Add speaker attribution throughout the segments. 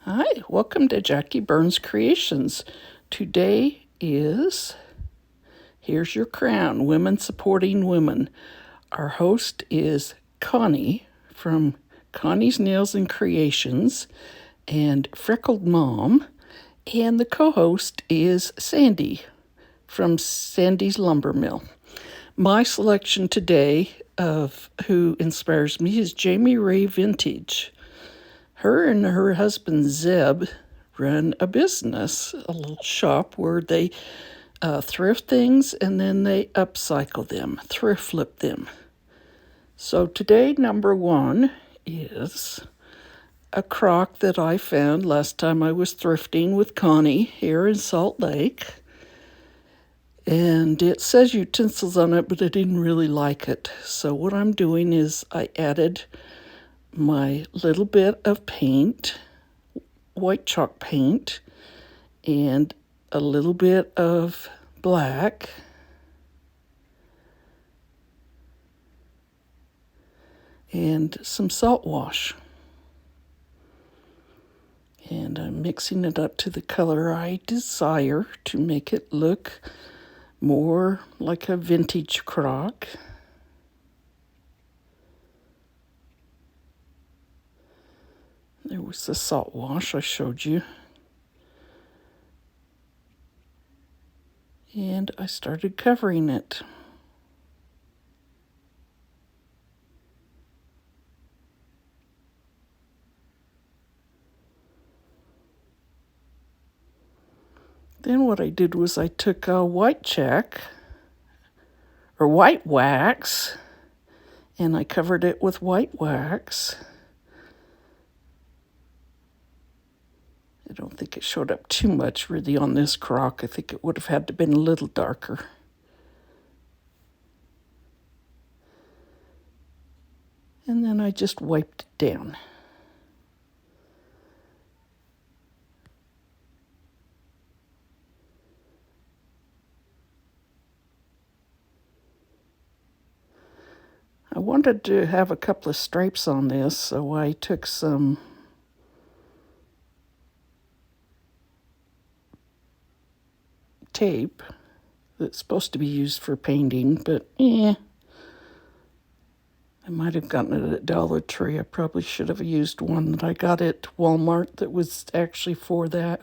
Speaker 1: Hi, welcome to Jackie Burns Creations. Today is Here's Your Crown, Women Supporting Women. Our host is Connie from Connie's Nails and Creations and Freakled Mom. And the co-host is Sandy from Sandy's Lumber Mill. My selection today of who inspires me is Jami Ray Vintage. Her and her husband Zeb run a business, a little shop where they thrift things and then they upcycle them, thrift flip them. So today, number one is a crock that I found last time I was thrifting with Connie here in Salt Lake. And it says utensils on it, but I didn't really like it. So what I'm doing is I added my little bit of paint, white chalk paint, and a little bit of black, and some salt wash. And I'm mixing it up to the color I desire to make it look more like a vintage crock. There was the salt wash I showed you. And I started covering it. Then what I did was I took a white check, or white wax, and I covered it with white wax. I don't think it showed up too much really on this crock. I think it would have had to been a little darker. And then I just wiped it down. I wanted to have a couple of stripes on this, so I took some tape that's supposed to be used for painting, but I might have gotten it at Dollar Tree. I probably should have used one that I got at Walmart that was actually for that.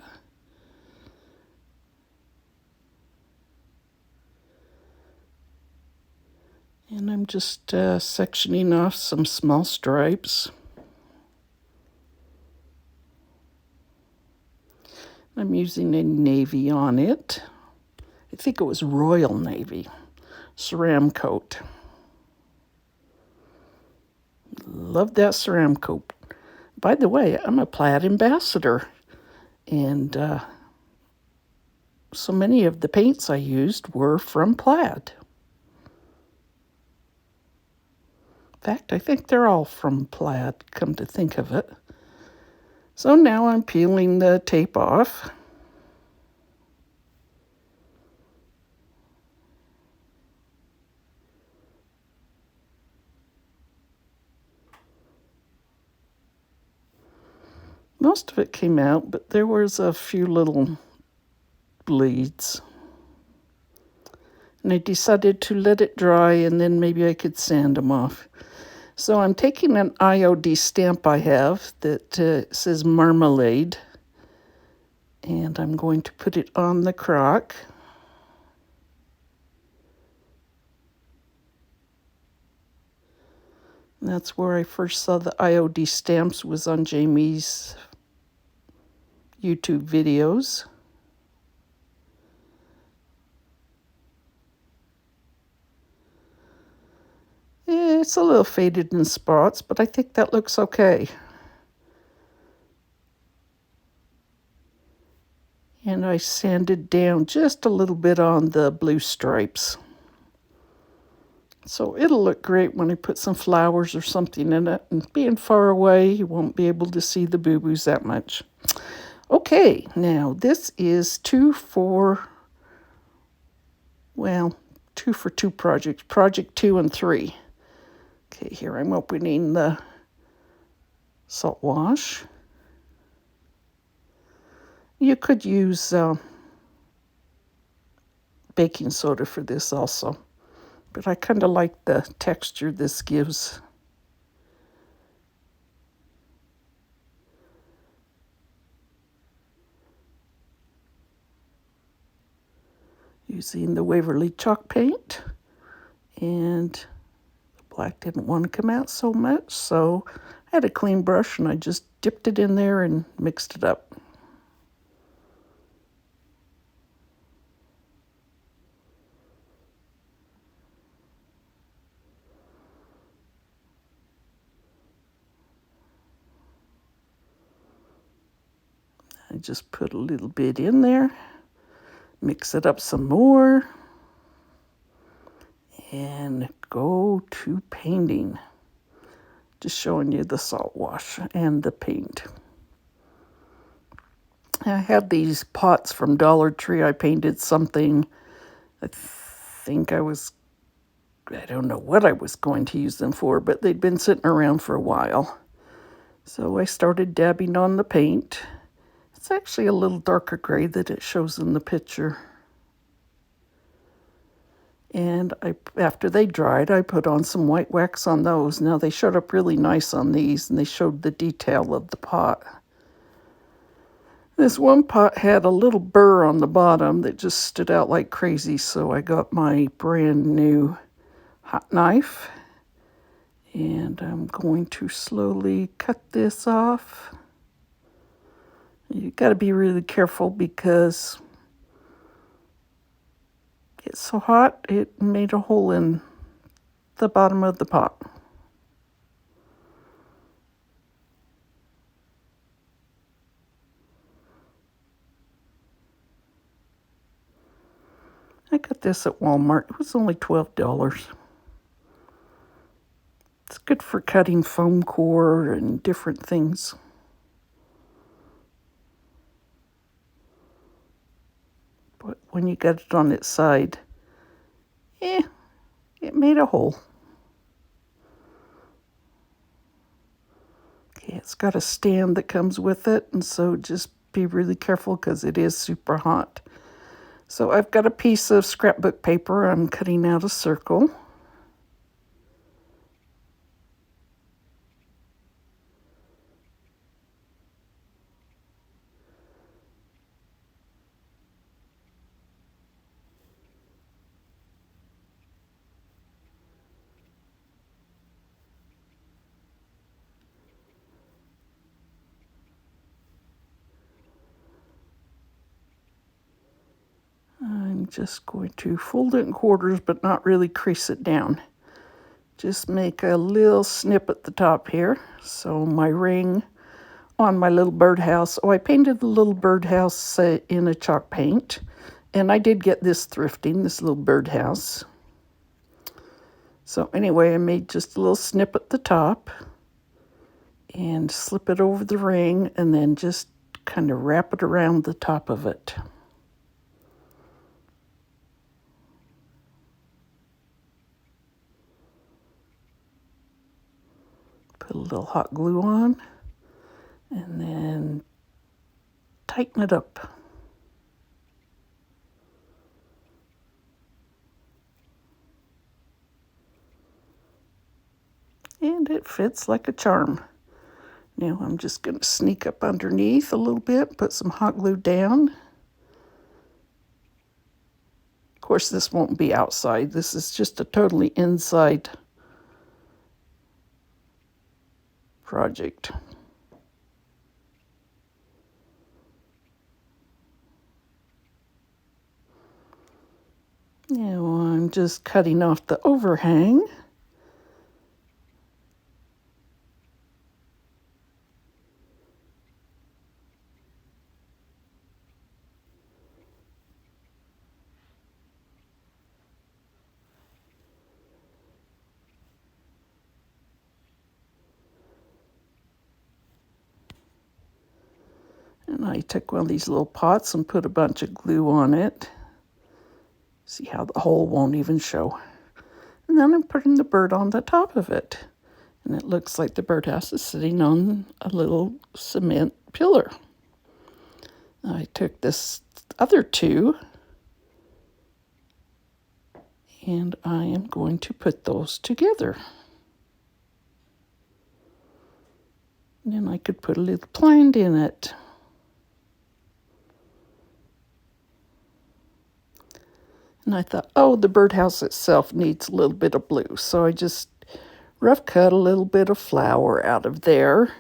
Speaker 1: And I'm just sectioning off some small stripes. I'm using a navy on it. I think it was Royal Navy, Ceram coat. Love that Ceram coat. By the way, I'm a plaid ambassador, and so many of the paints I used were from plaid. In fact, I think they're all from plaid, come to think of it. So now I'm peeling the tape off. Most of it came out, but there was a few little bleeds. And I decided to let it dry and then maybe I could sand them off. So I'm taking an IOD stamp I have that says marmalade, and I'm going to put it on the crock. And that's where I first saw the IOD stamps, was on Jamie's YouTube videos. It's a little faded in spots, but I think that looks okay. And I sanded down just a little bit on the blue stripes. So it'll look great when I put some flowers or something in it. And being far away, you won't be able to see the boo-boos that much. Okay, now this is 2 for 2 projects. Project 2 and 3. Okay, here I'm opening the salt wash. You could use baking soda for this also, but I kind of like the texture this gives. Using the Waverly chalk paint, and the black didn't want to come out so much, so I had a clean brush and I just dipped it in there and mixed it up. I just put a little bit in there, mix it up some more, and go to painting. Just showing you the salt wash and the paint. I had these pots from Dollar Tree. I painted something. I don't know what I was going to use them for, but they'd been sitting around for a while. So I started dabbing on the paint. It's actually a little darker gray than it shows in the picture. And after they dried, I put on some white wax on those. Now they showed up really nice on these, and they showed the detail of the pot. This one pot had a little burr on the bottom that just stood out like crazy, so I got my brand new hot knife, and I'm going to slowly cut this off. You got to be really careful because it's so hot it made a hole in the bottom of the pot. I got this at Walmart. It was only $12. It's good for cutting foam core and different things. But when you got it on its side, it made a hole. Okay, it's got a stand that comes with it, and so just be really careful because it is super hot. So I've got a piece of scrapbook paper. I'm cutting out a circle. I'm just going to fold it in quarters, but not really crease it down. Just make a little snip at the top here. So my ring on my little birdhouse. Oh, I painted the little birdhouse in a chalk paint. And I did get this thrifting, this little birdhouse. So anyway, I made just a little snip at the top and slip it over the ring and then just kind of wrap it around the top of it. Put a little hot glue on and then tighten it up. And it fits like a charm. Now I'm just going to sneak up underneath a little bit, put some hot glue down. Of course, this won't be outside. This is just a totally inside project. Now I'm just cutting off the overhang. And I took one of these little pots and put a bunch of glue on it. See how the hole won't even show. And then I'm putting the bird on the top of it. And it looks like the birdhouse is sitting on a little cement pillar. I took this other two and I am going to put those together. And then I could put a little plant in it. And I thought, oh, the birdhouse itself needs a little bit of blue. So I just rough cut a little bit of flower out of there.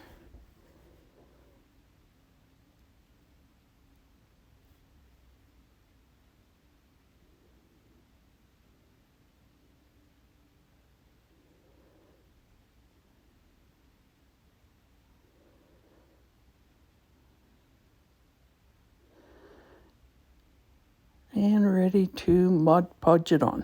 Speaker 1: And ready to Mod Podge it on.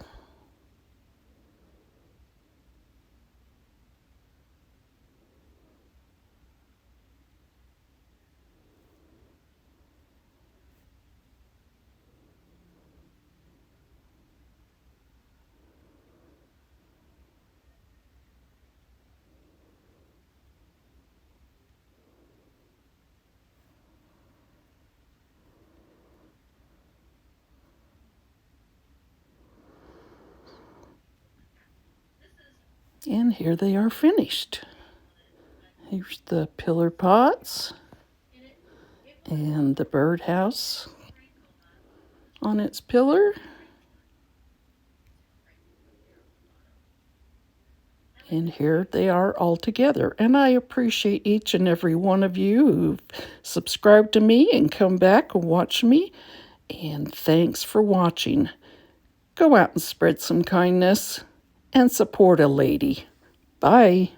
Speaker 1: And here they are finished. Here's the pillar pots and the birdhouse on its pillar. And here they are all together. And I appreciate each and every one of you who've subscribed to me and come back and watch me. And thanks for watching. Go out and spread some kindness and support a lady. Bye.